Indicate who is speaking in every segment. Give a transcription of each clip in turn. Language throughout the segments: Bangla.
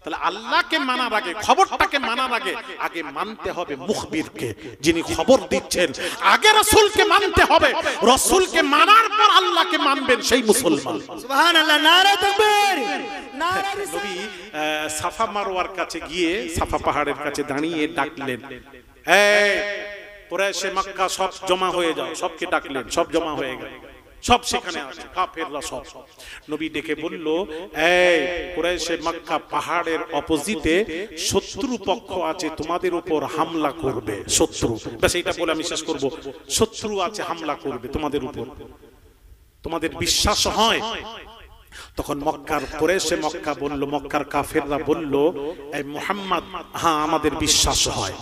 Speaker 1: তাহলে আল্লাহকে মানার আগে, খবরটাকে মানার আগে আগে মানতে হবে মুখবিরকে, যিনি খবর দিচ্ছেন। আগে রাসূলকে মানতে হবে, রাসূলকে মানার পর আল্লাহকে মানবেন, সেই মুসলমান।
Speaker 2: সুবহানাল্লাহ, নারে তাকবীর, নারে
Speaker 1: নবী সাফা মারওয়ার কাছে গিয়ে, সাফা পাহাড়ের কাছে দাঁড়িয়ে ডাকলেন, এই কুরাইশে মক্কা সব জমা হয়ে যাও। সবকে ডাকলেন, সব জমা হয়ে গেল, সব সেখানে আছে, কাফেররা সব। নবী ডেকে বলল, এই কুরাইশে মক্কা পাহাড়ের অপোজিটে শত্রু পক্ষ আছে, তোমাদের উপর হামলা করবে। শত্রু, ব্যাস এটা বলে আমি শেষ করব। শত্রু আছে, হামলা করবে তোমাদের উপর, তোমাদের বিশ্বাস হয়? তখন মক্কার কুরাইশে মক্কা বলল, মক্কার কাফেররা বলল, এই মুহাম্মদ, হ্যাঁ আমাদের বিশ্বাস হয়।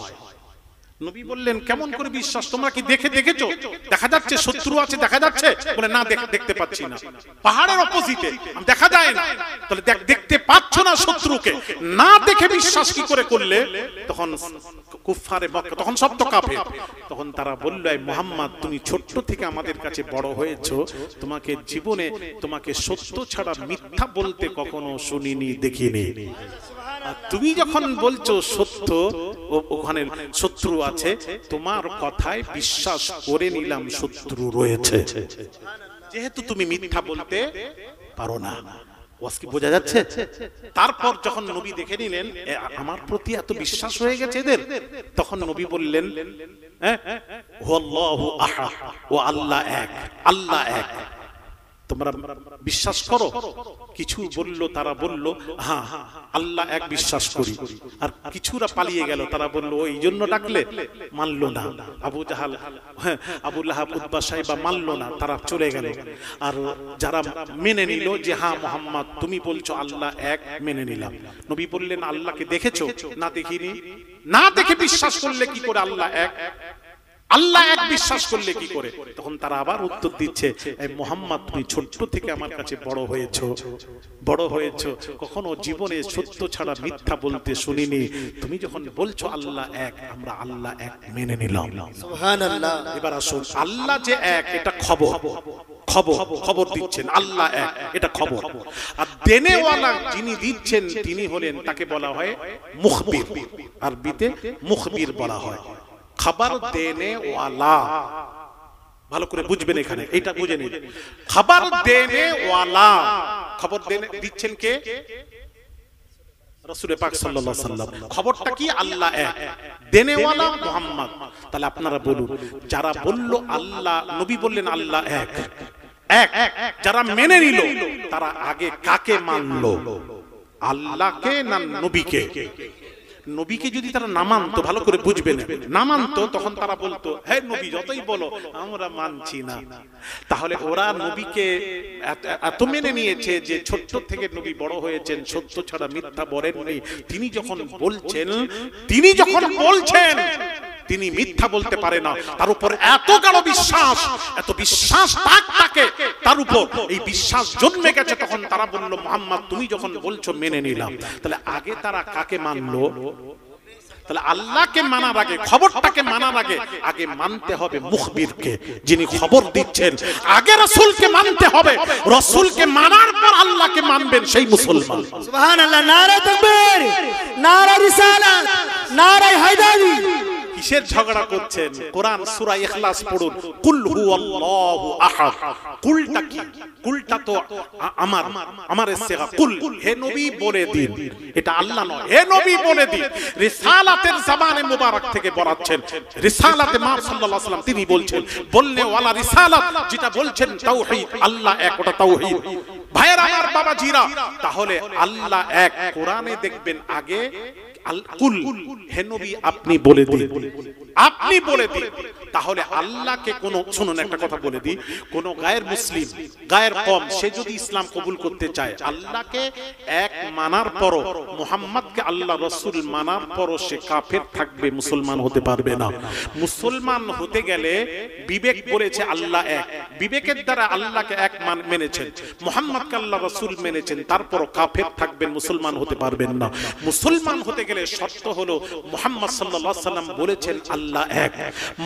Speaker 1: নবী বললেন, কেমন করে বিশ্বাস? তোমরা কি দেখেছো? দেখা যাচ্ছে শত্রু আছে, দেখা যাচ্ছে? বলে, না দেখতে পাচ্ছি না, পাহাড়ের অপোজিটে দেখা যায় না। তাহলে দেখতে পাচ্ছ না শত্রুকে, না দেখে বিশ্বাস কি করে করলে? তখন কুফফারে মক্কা, তখন সব তো কাফের, তখন তারা বলল, এই মুহাম্মদ, তুমি ছোট্ট থেকে আমাদের কাছে বড় হয়েছো, তোমাকে জীবনে তোমাকে সত্য ছাড়া মিথ্যা বলতে কখনো শুনিনি, দেখিনি। তুমি যখন বলছো সত্য, ওখানে শত্রু আছে, তোমার কথায় বিশ্বাস করে নিলাম শত্রু রয়েছে, যেহেতু তুমি মিথ্যা বলতে পারো না। ওয়াজকি বোঝা যাচ্ছে? তারপর যখন নবী দেখে নিলেন আমার প্রতি এত বিশ্বাস হয়ে গেছে এদের, তখন নবী বললেন, হুয়াল্লাহু আহাদ, ও আল্লাহ এক, আল্লাহ এক, তোমরা বিশ্বাস করো? কিছু বলল, তারা বলল, হ্যাঁ আল্লাহ এক বিশ্বাস করি। আর কিছুরা পালিয়ে গেল, তারা বলল, ওই জন্য ডাকলে? মানলো না। আবু জাহাল, আবু লাহাব, উতবা সাইবা মানলো না, তারা চলে গেল। আর যারা মেনে নিল যে হ্যাঁ মুহাম্মদ তুমি বলছো আল্লাহ এক, মেনে নিলাম। নবী বললেন, আল্লাহকে দেখেছো? না দেখিনি। না দেখে বিশ্বাস করলে কি করে আল্লাহ এক? আল্লাহ এক বিশ্বাস করলে কি করে? তখন তারা আবার উত্তর দিচ্ছে, এই মুহাম্মদ তুমি ছোট্ট থেকে আমার কাছে বড় হয়েছো, কখনো জীবনে সত্য ছাড়া মিথ্যা বলতে শুনিনি। তুমি যখন বলছো আল্লাহ এক, আমরা আল্লাহ এক মেনে নিলাম।
Speaker 2: সুবহানাল্লাহ।
Speaker 1: এবার আসুন, আল্লাহ যে এক, এটা খবর দিচ্ছেন, আল্লাহ এক, এটা খবর। আর দেনেওয়ালা যিনি দিচ্ছেন তিনি হলেন, তাকে বলা হয় মুখবির, আরবিতে মুখবির বলা হয়। খবর দেনে ওয়ালা, ভালো করে বুঝবেন এখানে, এটা বুঝে নিন। খবর দেনে ওয়ালা, খবর দিচ্ছেন কে? রাসূল পাক সাল্লাল্লাহু আলাইহি ওয়াসাল্লাম। খবরটা কি? আল্লাহ এক, দেনে ওয়ালা মুহাম্মদ। তাহলে আপনারা বলুন, যারা বলল আল্লাহ, নবী বললেন আল্লাহ এক, যারা মেনে নিল, তারা আগে কাকে মানলো? আল্লাহকে না নবীকে? নবীকে যদি তারা না মানতো, ভালো করে বুঝবেন, না মানতো, তখন তারা বলতো, হে নবী যতই বলো আমরা মানছি না। তাহলে ওরা নবীকে এত মেনে নিয়েছে যে ছোট্ট থেকে নবী বড় হয়েছেন, সত্য ছাড়া মিথ্যা বলেননি। তিনি যখন বলছেন তিনি মিথ্যা বলতে পারে না, তার উপর এত গাঢ় বিশ্বাস, এত বিশ্বাস তাকে, তার উপর এই বিশ্বাস জন্মে গেছে। তখন তারা বলল, মুহাম্মদ তুমি যখন বলছো মেনে নিলাম। তাহলে আগে তারা কাকে মানলো? তাহলে আল্লাহকে মানার আগে, খবরটাকে মানার আগে আগে মানতে হবে মুখবিরকে, যিনি খবর দিচ্ছেন। আগে রাসূলকে মানতে হবে, রাসূলকে মানার পর আল্লাহকে মানবেন, সেই মুসলমান।
Speaker 2: সুবহানাল্লাহ, নারে তাকবীর, নারে রিসালাত, নারে হায়দারি।
Speaker 1: কিসের ঝগড়া করছেন? কোরআন সূরা ইখলাস পড়ুন, কুল হুয়াল্লাহু আহাদ। কুলটা কি? কুলটা তো আমার ইসতিগা, কুল, হে নবী বলে দিন, এটা আল্লাহ নয়, হে নবী বলে দিন। রিসালাতের জবানে মুবারক থেকে বলাচ্ছেন, রিসালাতে মা সাল্লাল্লাহু আলাইহি ওয়াসাল্লাম তিনি বলছেন, বলনে ওয়ালা রিসালাত, যেটা বলছেন তাওহীদ, আল্লাহ এক, ওটা তাওহীদ। ভাইয়ের আমার বাবাজিরা, তাহলে আল্লাহ এক, কোরআনে দেখবেন আগে কুল, হে নবী আপনি বলে দিন, আপনি বলে দিন। তাহলে আল্লাহকে কোন, শুনুন একটা কথা বলে দিই, কোন গায়ের মুসলিম, গায়ের কম, সে যদি ইসলাম কবুল করতে চায়, আল্লাহকে এক মানার পরও, মুহাম্মদকে আল্লাহ রাসূল মানার পরও সে কাফের থাকবে, মুসলমান হতে পারবে না। মুসলমান হতে গেলে বিবেক বলেছে আল্লাহ এক, বিবেকের দ্বারা আল্লাহকে এক মেনেছেন, মুহাম্মদকে আল্লাহ রাসূল মেনেছেন, তারপরও কাফের থাকবেন, মুসলমান হতে পারবেন না। মুসলমান হতে গেলে শর্ত হলো মুহাম্মদ সাল্লাল্লাহু আলাইহি ওয়াসাল্লাম বলেছেন আল্লাহ এক।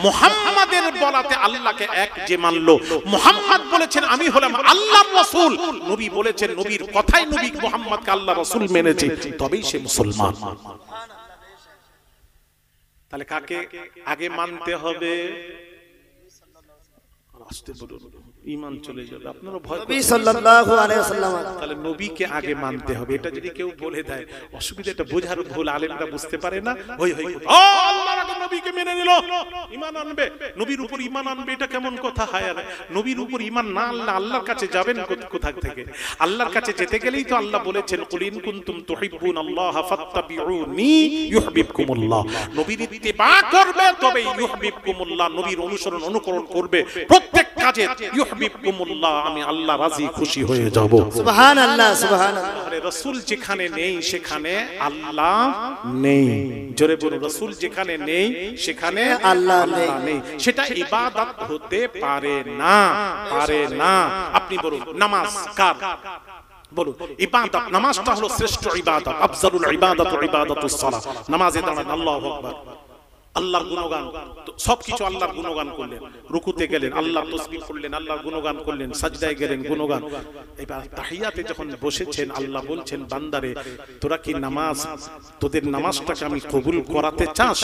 Speaker 1: মুহাম্মাদের বলাতে আল্লাহকে এক যে মানলো, মুহাম্মদ বলেছেন আমি হলাম আল্লাহর রাসূল, নবী বলেছেন নবীর কথাই নবী মুহাম্মদকে আল্লাহ রাসূল মেনেছে, তবেই সে মুসলমান। তাহলে কাকে আগে মানতে হবে? আসতে বলুন, ঈমান চলে যাবে, আপনারা ভয়
Speaker 2: নবী সাল্লাল্লাহু আলাইহি ওয়াসাল্লাম।
Speaker 1: তাহলে নবীকে আগে মানতে হবে। এটা যদি কেউ বলে দেয় অসুবিধাটা বোঝার ভুল, আলেমরা বুঝতে পারে না, হই হই আল্লাহর আগে নবীকে মেনে নিল, ঈমান আনবে, নবীর উপর ঈমান আনবে, এটা কেমন কথা? হায় আরে, নবীর উপর ঈমান না আনলে আল্লাহর কাছে যাবেন কোথা থেকে? আল্লাহর কাছে যেতে গেলেই তো আল্লাহ বলেছেন কুল ইন কুনতুম তুহিব্বুনাল্লাহ ফাত্তাবিউনি ইউহিব্বুকুমুল্লাহ। নবীর ইত্তিবা করবে তবে ইউহিব্বুকুমুল্লাহ, নবীর অনুসরণ অনুকরণ করবে প্রত্যেক কাজে ইউহিব্বুকুমুল্লাহ, আমি আল্লাহ রাজি খুশি হয়ে যাব।
Speaker 2: সুবহানাল্লাহ সুবহানাল্লাহ।
Speaker 1: আরে রাসূল যেখানে নেই সেখানে আল্লাহ নেই। জোরে বলুন, রাসূল যেখানে নেই সেখানে
Speaker 2: আল্লাহ
Speaker 1: নেই। সেটা ইবাদত হতে পারে না, পারে না। আপনি বলুন নামাজ কার? বলুন ইবাদত, নামাজটা হলো শ্রেষ্ঠ ইবাদত, আফজালুল ইবাদাতু ইবাদাতুস সালাহ। নামাজে দাঁড়ান আল্লাহু আকবার, আল্লাহর গুণগান, সবকিছু আল্লাহর গুণগান করলেন, রুকুতে গেলেন আল্লাহর তাসবিহ করলেন, আল্লাহর গুণগান করলেন, সাজদায় গেলেন গুণগান। এবার তাহিয়াতে যখন বসেছেন আল্লাহ বলছেন বান্দারে তোরা কি নামাজ, তোদের নামাজটাকে আমি কবুল করাতে চাস?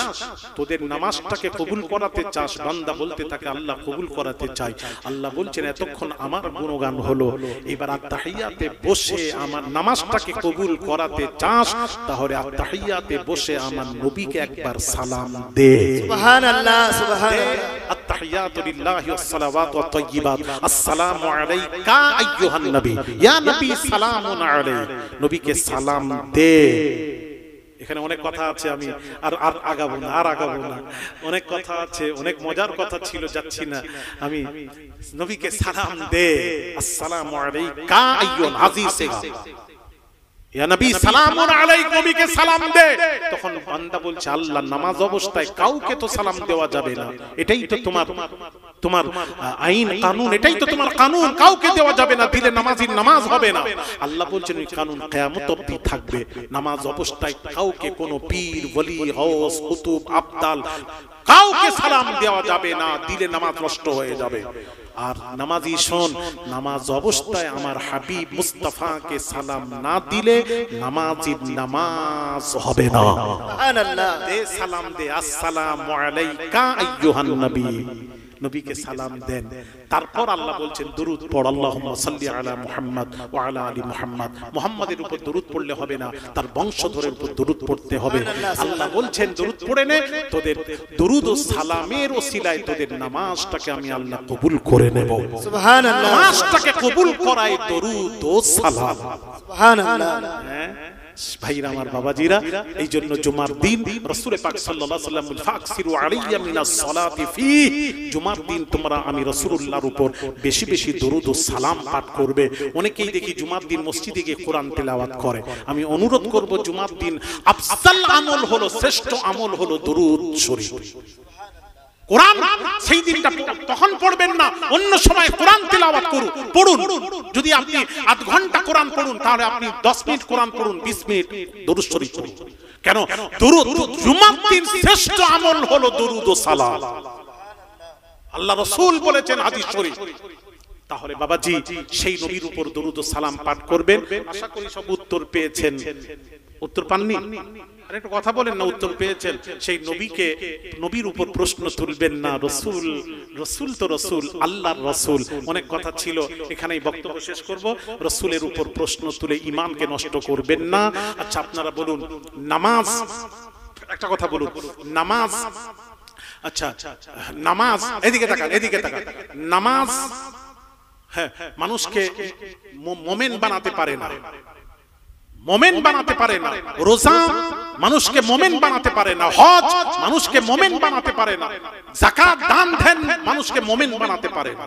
Speaker 1: তোদের নামাজটাকে কবুল করাতে চাস? বান্দা বলতে থাকে আল্লাহ কবুল করাতে চাই। আল্লাহ বলছেন এতক্ষণ আমার গুণগান হলো, এবার তাহিয়াতে বসে আমার নামাজটাকে কবুল করাতে চাস, তাহলে তাহিয়াতে বসে আমার নবীকে একবার সালাম দে।
Speaker 2: সুবহানাল্লাহ সুবহানাল্লাহ।
Speaker 1: আত-তাহিয়াতু লিল্লাহি ওয়াস-সালাওয়াতু ওয়াত-তাইয়্যিবাত, আসসালামু আলাইকা আইয়ুহান নবী, ইয়া নবী সালামুন আলাইক, নবীকে সালাম দে। এখানে অনেক কথা আছে, আমি আর আগাবো না, অনেক কথা আছে, অনেক মজার কথা ছিল, যাচ্ছি না আমি। নবীকে সালাম দে, আসসালামু আলাইকা আইয়ুহান আজিজে, ইয়া নবী সালামুন আলাইক, নবীকে সালাম দে। তখন বান্দা বলছে আল্লাহ নামাজ অবস্থায় কাউকে তো সালাম দেওয়া যাবে না, এটাই তো তোমার আইন কানুন, এটাই তো তোমার কানুন, কাউকে দেওয়া যাবে না, দিলে নামাজির নামাজ হবে না। আল্লাহ বলছেন ওই কানুন কিয়ামত অবধি থাকবে, নামাজ অবস্থায় কাউকে কোনো পীর ওলি গাউস কুতুব আবদাল কাউকে সালাম দেওয়া যাবে না, দিলে নামাজ নষ্ট হয়ে যাবে। আর নামাজি শোন, নামাজ অবস্থায় আমার হাবিব মুস্তাফাকে সালাম না দিলে নামাজির নামাজ হবে না।
Speaker 2: সুবহানাল্লাহ।
Speaker 1: দে সালাম দে, আসসালামু আলাইকা আইয়ুহান নবী, নবীকে সালাম দেন। তারপর আল্লাহ বলছেন দরুদ পড়, আল্লাহুম্মা সাল্লি আলা মুহাম্মদ ওয়া আলা আলি মুহাম্মদ। মুহাম্মাদের উপর দরুদ পড়লে হবে না, তার বংশধরের উপর দরুদ পড়তে হবে। আল্লাহ বলছেন দরুদ পড়ে নে, তোদের দরুদ ও সালামের ওসিলায় তোদের নামাজটাকে আমি আল্লাহ কবুল করে নেব।
Speaker 2: সুবহানাল্লাহ।
Speaker 1: নামাজটাকে কবুল করায় দরুদ ও সালাম।
Speaker 2: সুবহানাল্লাহ।
Speaker 1: ভাইরা আমার, বাবাজিরা, এই জন্য জুমার দিন রাসূল পাক সাল্লাল্লাহু আলাইহি ওয়াসাল্লাম ফাকসিরু আলাইয়া মিনাস সালাতি ফি, জুমার দিন তোমরা আমি রাসূলুল্লাহর উপর বেশি বেশি দরুদ ও সালাম পাঠ করবে। অনেকেই দেখি জুমার দিন মসজিদে গিয়ে কোরআন তেলাওয়াত করে। আমি অনুরোধ করব জুমার দিন আফজাল আমল হলো, শ্রেষ্ঠ আমল হলো দরুদ শরীফ। কোরআন সেই দিনটা তখন পড়বেন না, অন্য সময় কোরআন তেলাওয়াত পড়ুন। যদি আপনি আধ ঘন্টা কোরআন পড়ুন, তাহলে আপনি 10 মিনিট কোরআন পড়ুন, 20 মিনিট দরুদ শরীফ পড়ুন। কেন? দরুদ, জুমার দিন শ্রেষ্ঠ আমল হলো দরুদ ও সালাম। আল্লাহ রাসূল বলেছেন হাদিস শরীফ। তাহলে বাবাজি সেই নবীর উপর দরুদ ও সালাম পাঠ করবেন। আশা করি সব উত্তর পেয়েছেন। উত্তর পাননি? আর একটা কথা বলেন না, উত্তর পেয়েছেন। সেই নবীর উপর প্রশ্ন তুলবেন না। রসুল তো রসুল, আল্লাহর রসুল। অনেক কথা ছিল, এখানেই বক্তব্য শেষ করব। রসুলের উপর প্রশ্ন তুলে ঈমানকে নষ্ট করবেন না। আচ্ছা আপনারা বলুন, নামাজ, একটা কথা বলুন, নামাজ, আচ্ছা নামাজ, এদিকে তাকান, নামাজ হ্যাঁ মানুষকে মোমেন বানাতে পারে না, মোমেন বানাতে পারে না। রোজা মানুষকে মোমেন বানাতে পারে না। হজ মানুষকে মোমেন বানাতে পারে না। যাকাত দান দেন মানুষকে মোমেন বানাতে পারে না।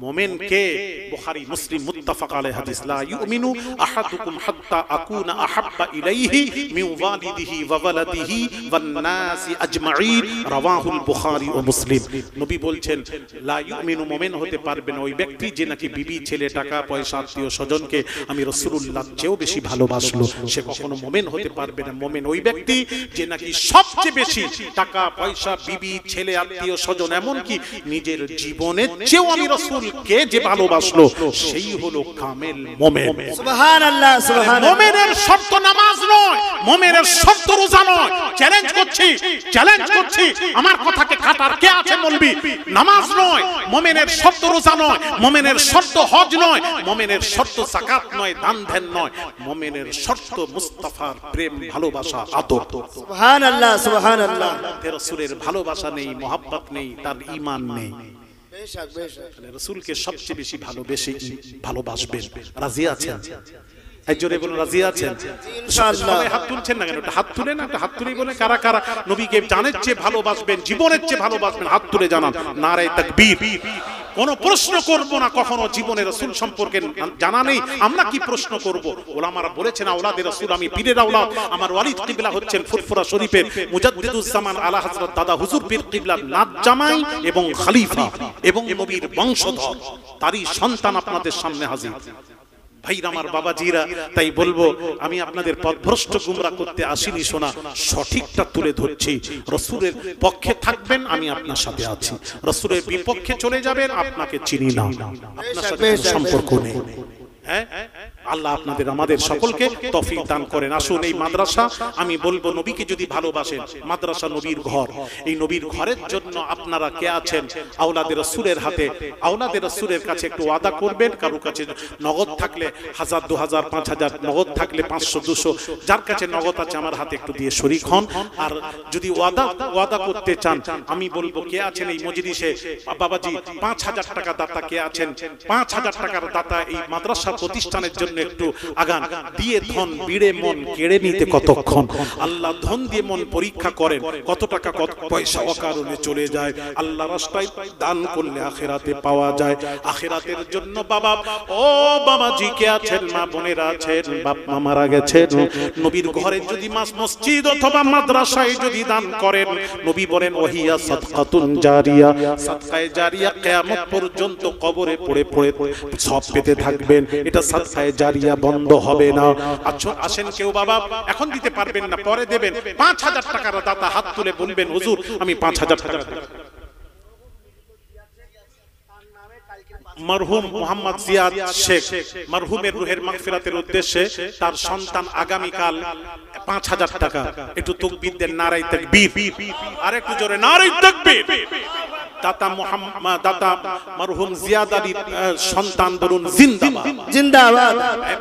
Speaker 1: মোমেন কে? বুখারী মুসলিম মুত্তাফাক আলাইহি হাদিস, লা ইউমিনু আহাদুকুম হাত্তা আকুনা আহাব্বা ইলাইহি মিন ওয়ালিদিহি ওয়া ওয়ালাদিহি ওয়ান নাসি আজমাইন, রাওয়াহুল বুখারী ও মুসলিম। নবী বলছেন লা ইউমিনু, মোমেন হতে পারবে না ওই ব্যক্তি যে নাকি বিবি, ছেলে, টাকা পয়সা, আত্মীয় স্বজনকে আমি রাসূলুল্লাহ চেয়েও বেশি ভালোবাসলো, সে কখনো মোমেন হতে পারবে না। মোমেন ওই ব্যক্তি যে নাকি সবচেয়ে বেশি টাকা পয়সা, বিবি, ছেলে, আত্মীয় স্বজন, এমনকি নিজের জীবনের চেয়েও আমি রাসূলকে যে ভালোবাসলো, সেই হলো কামেল মোমেন।
Speaker 2: সুবহানাল্লাহ, সুবহানাল্লাহ।
Speaker 1: মোমেনের শর্ত নামাজ নয়, মোমেনের শর্ত রোজা নয়। চ্যালেঞ্জ করছি, আমার কথাকে কাটার কে আছে বলবি? নামাজ নয়, মোমেনের শর্ত রোজা নয়, মোমেনের শর্ত হজ নয়, মোমেনের শর্ত যাকাত নয়, দান ধ্যান নয়, মোমেনের শর্ত মুস্তাফার প্রেম, ভালোবাসা, আদর।
Speaker 2: সুবহানাল্লাহ, সুবহানাল্লাহ।
Speaker 1: রাসূলের ভালোবাসা নেই, মহব্বত নেই, তার ঈমান নেই।
Speaker 2: বেশক, বেশক।
Speaker 1: রাসূলকে সবচেয়ে বেশি ভালোবাসবেন। রাজি আছেন? একজনে বলুন রাজি আছেন?
Speaker 2: ইনশাআল্লাহ।
Speaker 1: সবাই হাত তুলছেন না কেন? হাত তুলে না, হাত তুলে বলে কারা কারা নবীকে জানের চেয়ে ভালোবাসবেন, জীবনের চেয়ে ভালোবাসবেন, হাত তুলে জানান। নারে তাকবীর। কোন প্রশ্ন করব না কখনো, জীবনের রাসূল সম্পর্কে জানা নেই, আমরা কি প্রশ্ন করব? ওলামারা বলেছেন আওলাদে রাসূল, আমি পীরের আওলাদ, আমার ওয়ালিদ কিবলা হচ্ছেন ফুরফুরা শরীফের মুজাদ্দিদুজ জামান আলা হযরত দাদা হুজুর পীর কিবলার নাত জামাই এবং খলিফা এবং নবীর বংশধর, তারই সন্তান আপনাদের সামনে হাজির। ভাইরা আমার, বাবাজিরা, তাই বলবো আমি আপনাদের পথভ্রষ্ট গুমরা করতে আসিনি, শোনা সঠিকটা তুলে ধরছি। রাসূলের পক্ষে থাকবেন, আমি আপনার সাথে আছি। রাসূলের বিপক্ষে চলে যাবেন, আপনাকে চিনি না, আপনার সাথে কোনো সম্পর্ক নেই। আল্লাহ আপনাদের আমাদের সকলকে তৌফিক দান করেন। আসুন এই মাদ্রাসা, আমি বলবো নবীকে যদি ভালোবাসেন, মাদ্রাসা নবীর ঘর, এই নবীর ঘরের জন্য আপনারা কে আছেন আওলাদে রাসূলের হাতে, আওলাদে রাসূলের কাছে একটু ওয়াদা করবেন। কারো কাছে নগদ থাকলে 1000, 2000, 5000, নগদ থাকলে 500, 200, যার কাছে নগদ আছে আমার হাতে একটু দিয়ে শরীক হন। আর যদি ওয়াদা করতে চান, আমি বলবো কে আছেন এই মজলিসে, বাবাজি 5000 টাকা দাতা কে আছেন? 5000 টাকার দাতা এই মাদ্রাসা প্রতিষ্ঠানের জন্য একটু আগান। দিয়ে ধন বিড়ে মন কেড়ে নিতে কতক্ষণ? আল্লাহ ধন দিয়ে মন পরীক্ষা করেন, কত টাকা কত পয়সা অকারণে চলে যায়। আল্লাহ রাস্তায় দান করলে আখিরাতে পাওয়া যায়। আখিরাতের জন্য বাবা, ও বাবাজি কে আছেন, মা বোনেরা আছেন, বাপ মা মারা গেছেন, নবীর ঘরে যদি মসজিদ অথবা মাদ্রাসায় যদি দান করেন, নবী বলেন ওহিয়া সাদকাতুন জারিয়া, সাদকায়ে জারিয়া কিয়ামত পর্যন্ত কবরে পড়ে পড়ে সব পেতে থাকবেন। এটা সাদকায়ে জারিয়া, বন্ধ হবে না। আচ্ছা আসেন, কেউ বাবা এখন দিতে পারবেন না, পরে দেবেন। 5000 টাকার দাতা হাত তুলে বলবেন হুজুর আমি 5000 টাকা। মরহুম মোহাম্মদ জিয়াদ শেখ, মরহুমের রুহের মাগফিরাতের উদ্দেশ্যে তার সন্তান আগামীকাল 5000 টাকা। একটু তাকবীর দেন, নারে তাকবীর। আর একটু জোরে নারে তাকবীর। দাতা মোহাম্মদ, দাতা মরহুম জিয়াদ আলীর সন্তান বলুন জিন্দাবাদ,
Speaker 2: জিন্দাবাদ।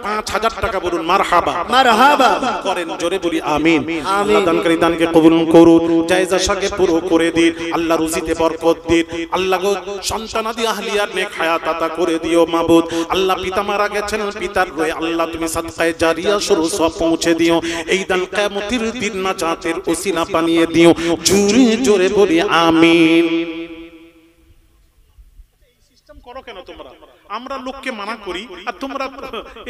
Speaker 1: 5000 টাকা বলুন মারহাবা,
Speaker 2: মারহাবা
Speaker 1: করেন জোরে বলি আমিন। আল্লাহ দানকারী দানকে কবুল করুন, জায়েজ আশাকে পুরো করে দিন, আল্লাহ রুজিতে বরকত দিন। আল্লাহ গো সন্তানাদি আহলিয়ার নেক হায়াত আতা করে দিও মাবুদ। আল্লাহ পিতা মারা গেছেন, পিতার রয়ে আল্লাহ তুমি সাদকায়ে জারিয়া শুরু সব পৌঁছে দিও। এই দান কিয়ামতের দিন নাজাতের ওসিলা বানিয়ে দিও, জোরে জোরে বলি আমিন। করো কেন তোমরা? আমরা লোককে মানা করি আর তোমরা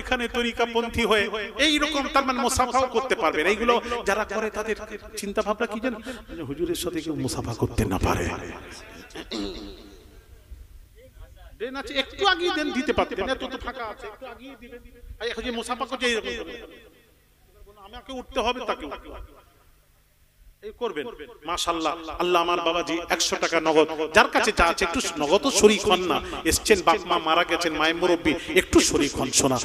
Speaker 1: এখানে তরিকাপন্থী হয়ে এইরকম, তার মানে মুসাফাও করতে পারবে না। এইগুলো যারা করে তাদের চিন্তা ভাবনা কি জানেন? হুজুরের সাথে কেউ মুসাফা করতে না পারে। একটু আগিয়ে দেন, দিতে পারতেন, এত তো ফাঁকা আছে, একটু আগিয়ে দিবেন। এখন যে মুসাফা করছে আমাকে উঠতে হবে, তাকে করবেন। মাশাআল্লাহ, আল্লাহ আমার বাবাজি 100 টাকা নগদ, যার কাছে যা আছে একটু নগদ শরীক হন না। এসছেন, বাপ মা মারা গেছেন, মায়ের মুরব্বী, একটু শরীক হন। শোনা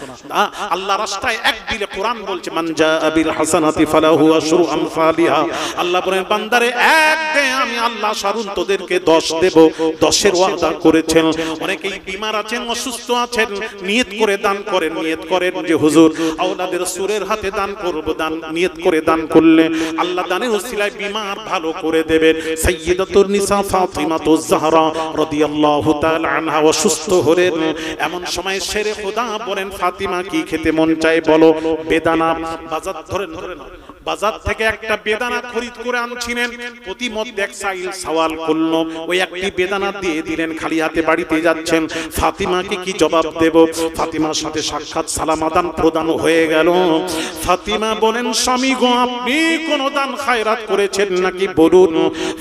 Speaker 1: আল্লাহ রাস্তায় এক দিলে কোরআন বলছে মান জাআ বিল হাসানাতি ফালাহু আশরু আমসালিহা। আল্লাহ বলেন বান্দারে এক দে, আমি আল্লাহ শারুন তোদেরকে 10 দেব। 10-এর ওয়াদা করেছেন। অনেকেই বিমার আছেন, অসুস্থ আছেন, নিয়ত করে দান করেন, নিয়ত করেন যে হুজুর আওলাদের রাসূলের হাতে দান করব। দান নিয়ত করে দান করলে আল্লাহ দানের ওসিলায় বিমার ভালো করে দেবেন। সাইয়্যিদাতুন নিসা ফাতিমাতুজ জাহরা রাদিয়াল্লাহু তাআলা আনহা অসুস্থ হলেন। এমন সময় শেরে খোদা বলেন ফাতিমা কি খেতে মন চায় বলো? বেদানা। বাজার ধরেন বাজার থেকে একটা বেদানা খরিদ করে আনছিলেন, প্রতি মধ্যে এক সাইল সওয়াল করলো, ওই একটি বেদানা দিয়ে দিলেন, খালি হাতে বাড়িতে যাচ্ছেন। ফাতিমাকে কি জবাব দেব? ফাতিমার সাথে সাক্ষাৎ সালাম আদান প্রদান হয়ে গেল। ফাতিমা বলেন, স্বামী গো, আপনি কোন দান খায়রাত করেছেন নাকি বলুন।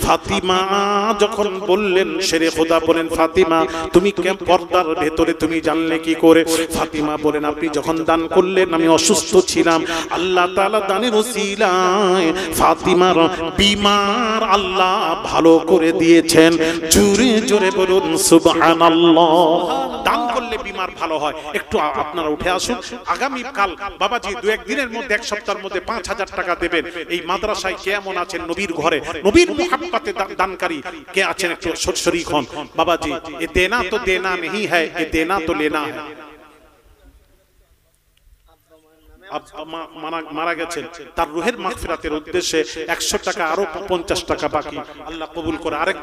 Speaker 1: ফাতিমা যখন বললেন, শেরে খোদা বলেন, ফাতিমা তুমি কেন পর্দার ভেতরে তুমি জানলে কি করে? ফাতিমা বলেন, আপনি যখন দান করলেন আমি অসুস্থ ছিলাম, আল্লাহ তাআলা দানের ওসিলায় ফাতিমার বিমার আল্লাহ ভালো করে দিয়েছেন। জোরে জোরে বলুন সুবহানাল্লাহ। দান করলে বিমার ভালো হয়। একটু আপনারা উঠে আসুন, আগামী কাল বাবাজি দু এক দিনের মধ্যে, এক সপ্তাহের মধ্যে 5,000 টাকা দেবেন। এই মাদ্রাসায় কেমন আছেন নবীর ঘরে, নবীর মুহাব্বতে দানকারী কে আছেন একটু শরীক হন। বাবাজি এ দেনা তো দেনা नहीं है, ये देना तो लेना है। মারা গেছেন, তার রুহের মাগফিরাতের উদ্দেশ্যে 100 টাকা আরো 50 টাকা বাকি, আল্লাহ কবুল করে। আরেক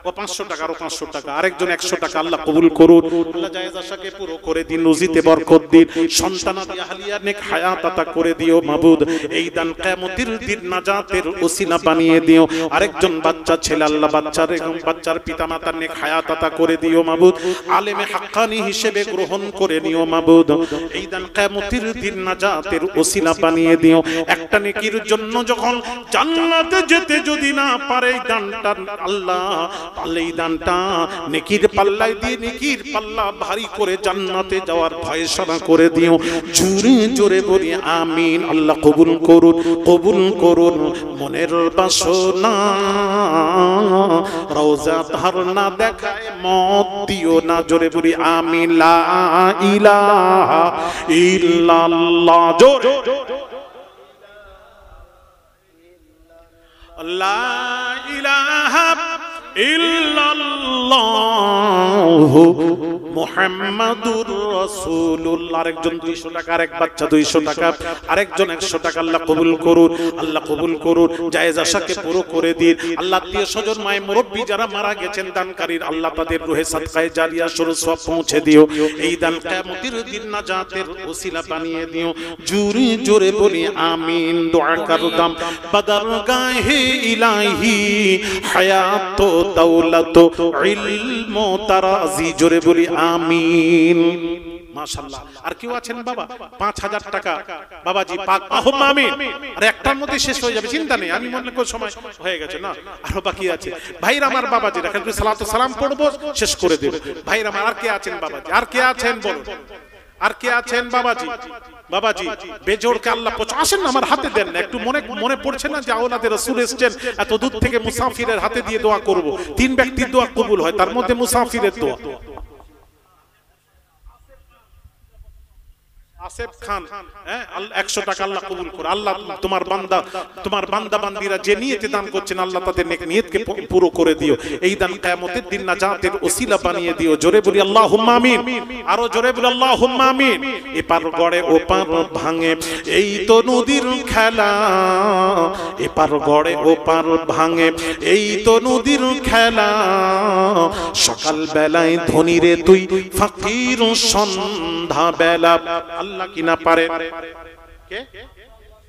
Speaker 1: 500 টাকা আরো 500 টাকা, আরেকজন 100 টাকা, আল্লাহ কবুল করুন। আল্লাহ জায়েজ আশাকে পুরো করে দিন, রুজিতে বরকত দিন, সন্তানাদি আহলিয়া নেক হায়াত আতা করে দিও মাবুদ। এই দান কিয়ামতের দিন নাজাতের ওসিলা বানিয়ে দিও। আরেকজন বাচ্চা ছেলে, আল্লাহ বাচ্চার এবং বাচ্চার পিতামাতার নেক হায়াত আতা করে দিও মাবুদ। আলেমে হাক্কানি হিসেবে গ্রহণ করে নিও মাবুদ। এই দান কিয়ামতের দিন নাজাত ওসিলা বানিয়ে দিও। একটা নেকির জন্য যখন জান্নাতে যেতে যদি না পারে এই দানটা আল্লাহ, তাহলে এই দানটা নেকির পাল্লায় দিয়ে নেকির পাল্লা ভারী করে জান্নাতে যাওয়ার ফয়সালা করে দিও। জোরে জোরে বলি আমিন। আল্লাহ কবুল করুন, কবুল করুন। মনের বাসনা রওজা ধারনা দেখায় মত দিও না, জোরে বলি আমিন। লা ইলাহা ইল্লাল্লাহ, জোরে লা ইলাহা ইল্লাল্লাহু মুহাম্মাদুর রাসূলুল্লাহ। আরেকজন 200 টাকা, আরেক বাচ্চা 200 টাকা, আরেকজন 100 টাকা, আল্লাহ কবুল করুন, আল্লাহ কবুল করুন। জায়েজ আশাকে পুরো করে দিন। আল্লাহ আত্মীয় স্বজন মায়ে মুরব্বি যারা মারা গেছেন দানকারীর, আল্লাহ তাদের রুহে সাদকায়ে জারিয়া স্বরূপ সওয়াব পৌঁছে দিও। এই দান কিয়ামতের দিন নাজাতের ওসিলা বানিয়ে দিও। জোরে জোরে বলি আমিন। দোয়া করতাম বদর গাহে ইলাহি হায়াত দৌলত ইলম তারাজি, জোরে বলি আমিন। মাশাআল্লাহ। আর কেউ আছেন বাবা 5,000 টাকা বাবাজি পাক আহুম্মা আমিন। আর একটার মধ্যে শেষ হয়ে যাবে, চিন্তা নেই, আমি মনে করি সময় হয়ে গেছে না, আরো বাকি আছে। ভাইরা আমার বাবাজি রাখেন, সালাতু সালাম পড়বো, শেষ করে দেব। ভাইরা আমার আর কে আছেন বাবাজি, আর কে আছেন বলুন, আর কে আছেন বাবাজি? বাবাজি বেজোড়কে আল্লাহ আসেন আমার হাতে দেন না, একটু মনে পড়ছে না যে আওলাদে রাসূল এসেছেন, এত দূর থেকে মুসাফিরের হাতে দিয়ে দোয়া করব। 3 ব্যক্তির দোয়া কবুল হয়, তার মধ্যে মুসাফিরের দোয়া। আসিফ খান, 100 টাকা, আল্লাহ কবুল করে। আল্লাহ তোমার বান্দা বান্দিরা যে নিয়তে দান করছেন, আল্লাহ তাদের নেক নিয়তকে পুরো করে দিও। এই দান কিয়ামতের দিন নাজাতের ওসিলা বানিয়ে দিও। জোরে বলি আল্লাহুম্মা আমিন। আরো জোরে বলি আল্লাহুম্মা আমিন। এপার গড়ে ওপার ভাঙে এই তো নদীর খেলা, এপার গড়ে ওপার ভাঙে এই তো নদীর খেলা। সকাল বেলায় ধনী রে তুই, ফকির সন্ধ্যা বেলা। আল্লাহ কি না পারে? কে?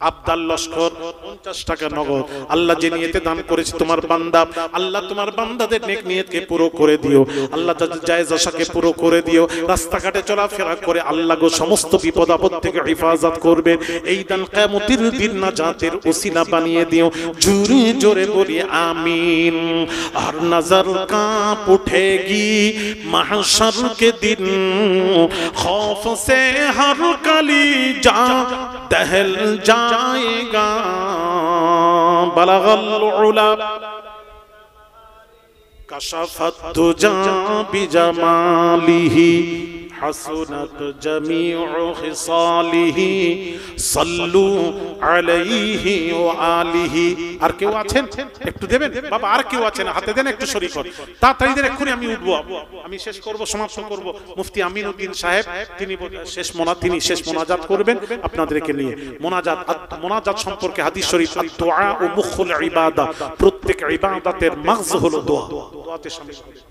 Speaker 1: আব্দাল লস্কর 50 টাকা নগদ। আল্লাহ যে নিয়তে দান করেছে তোমার বান্দা, আল্লাহ তোমার বান্দাদের নেক নিয়তকে পুরো করে দিও। আল্লাহ তাদের জায়েজ আশাকে পুরো করে দিও। রাস্তাঘাটে চলাফেরা করে আল্লাহ গো সমস্ত বিপদ আপদ থেকে হেফাজত করবেন। এই দান কিয়ামতের দিন নাজাতের ওসিলা বানিয়ে দিও। জোরে জোরে বলি আমিন। আর নজর কাঁপ उठेगी महशर के दिन, खौफ से हर कली जा दहल जाएगा। बलगल उला कशफत दुजा बिजमालिही हसनत जमीउ खिसालिही सल्लू अलैहि वा आलिही। আর কেউ আছেন একটু দেবেন বাবা? আর কেউ আছেন হাতে দেন, একটু শরীক হন তাড়াতাড়ি দেন, এক্ষুনি আমি উঠবো, আমি শেষ করব, সমাপ্ত করব। মুফতি আমিনউদ্দিন সাহেব তিনি শেষ মোনাজাত করবেন আপনাদেরকে নিয়ে। মোনাজাত সম্পর্কে হাদিস শরীফ, আদ-দুআ ও মুখুল ইবাদা, প্রত্যেক ইবাদতের মাগজ হলো দোয়া। দোয়াতে শামিল করুন।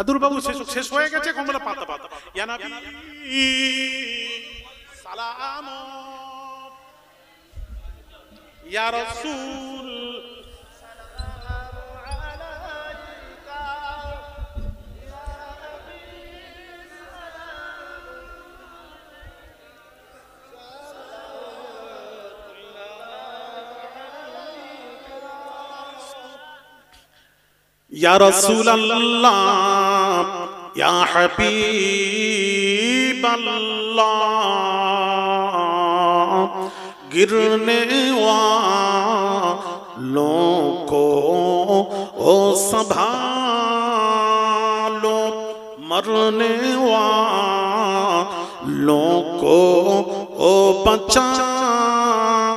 Speaker 1: আদুর বাবু শেষ হয়ে গেছে, কমলা পাতা পাতা ইয়া নবী সালাম या रसूल या रसूल अल्लाह या हबीब अल्लाह गिरने वालों को ओ संभालो मरने वालों को ओ बचा